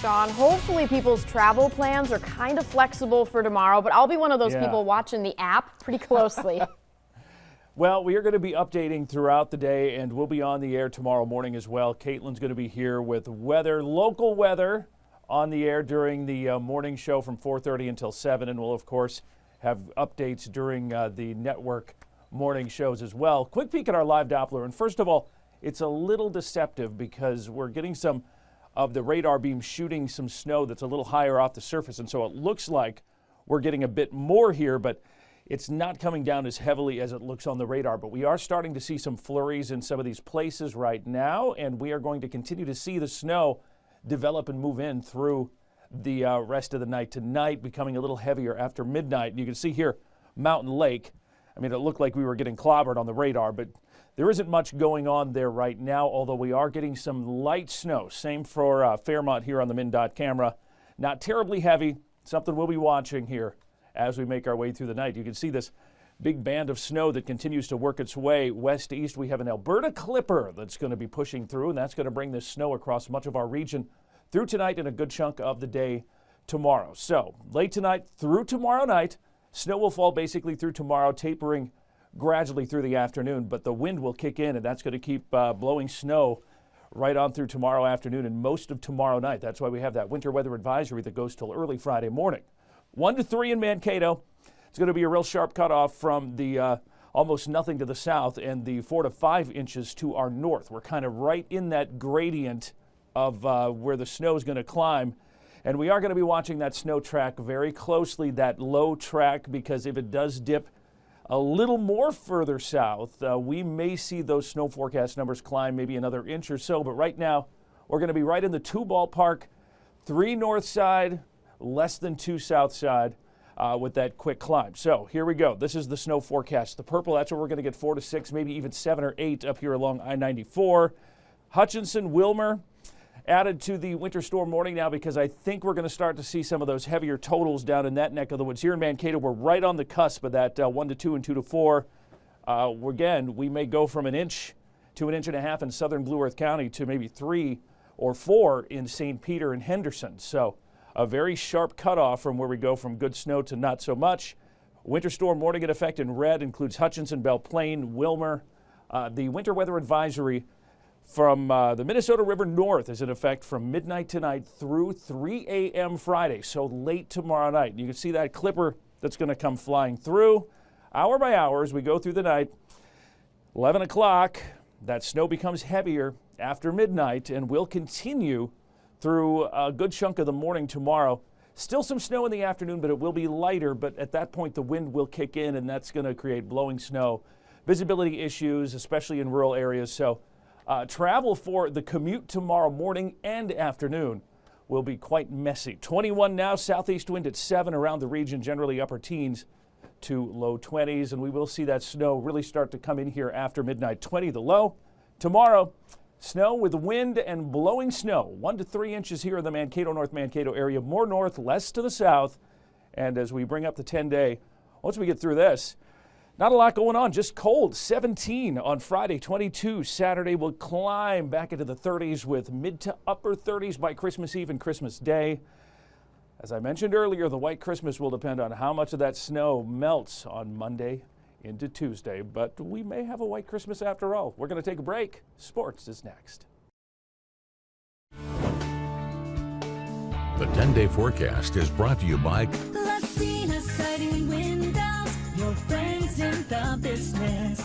Shawn. Hopefully people's travel plans are kind of flexible for tomorrow, but I'll be one of those people watching the app pretty closely. Well, we are going to be updating throughout the day, and we'll be on the air tomorrow morning as well. Caitlin's going to be here with local weather on the air during the morning show from 4:30 until 7, and we'll, of course, have updates during the network morning shows as well. Quick peek at our live Doppler, and first of all, it's a little deceptive because we're getting some of the radar beam shooting some snow that's a little higher off the surface, and so it looks like we're getting a bit more here, but it's not coming down as heavily as it looks on the radar. But we are starting to see some flurries in some of these places right now, and we are going to continue to see the snow develop and move in through the rest of the night tonight, becoming a little heavier after midnight. And you can see here Mountain Lake. I mean, it looked like we were getting clobbered on the radar, but there isn't much going on there right now, although we are getting some light snow. Same for Fairmont here on the MnDOT camera. Not terribly heavy, something we'll be watching here as we make our way through the night. You can see this big band of snow that continues to work its way west to east. We have an Alberta clipper that's going to be pushing through, and that's going to bring this snow across much of our region through tonight and a good chunk of the day tomorrow. So late tonight through tomorrow night, snow will fall basically through tomorrow, tapering gradually through the afternoon, but the wind will kick in, and that's going to keep blowing snow right on through tomorrow afternoon and most of tomorrow night. That's why we have that winter weather advisory that goes till early Friday morning. 1 to 3 in Mankato. It's going to be a real sharp cutoff from the almost nothing to the south and the 4 to 5 inches to our north. We're kind of right in that gradient of where the snow is going to climb. And we are going to be watching that snow track very closely, that low track, because if it does dip a little more further south, we may see those snow forecast numbers climb maybe another inch or so. But right now, we're going to be right in the 2 ballpark, 3 north side, less than 2 south side with that quick climb. So here we go. This is the snow forecast. The purple, that's where we're going to get 4 to 6, maybe even 7 or 8 up here along I-94. Hutchinson, Wilmer, added to the winter storm warning now because I think we're going to start to see some of those heavier totals down in that neck of the woods. Here in Mankato, we're right on the cusp of that 1 to 2 and 2 to 4. Again, we may go from an inch to an inch and a half in southern Blue Earth County to maybe 3 or 4 in St. Peter and Henderson. So a very sharp cutoff from where we go from good snow to not so much. Winter storm warning in effect in red includes Hutchinson, Belle Plaine, Wilmer. The winter weather advisory from the Minnesota River north is in effect from midnight tonight through 3 a.m. Friday, so late tomorrow night. You can see that clipper that's going to come flying through hour by hour as we go through the night. 11 o'clock, that snow becomes heavier after midnight and will continue through a good chunk of the morning tomorrow. Still some snow in the afternoon, but it will be lighter, but at that point the wind will kick in and that's going to create blowing snow, visibility issues, especially in rural areas. So travel for the commute tomorrow morning and afternoon will be quite messy. 21 now, southeast wind at 7 around the region, generally upper teens to low 20s, and we will see that snow really start to come in here after midnight. 20 the low. Tomorrow, snow with wind and blowing snow. 1 to 3 inches here in the Mankato, North Mankato area, more north, less to the south. And as we bring up the 10-day, once we get through this, not a lot going on, just cold. 17 on Friday, 22 Saturday. We'll climb back into the 30s with mid to upper 30s by Christmas Eve and Christmas Day. As I mentioned earlier, the white Christmas will depend on how much of that snow melts on Monday into Tuesday, but we may have a white Christmas after all. We're going to take a break. Sports is next. The 10-day forecast is brought to you by Siding Windows, your friends in the business.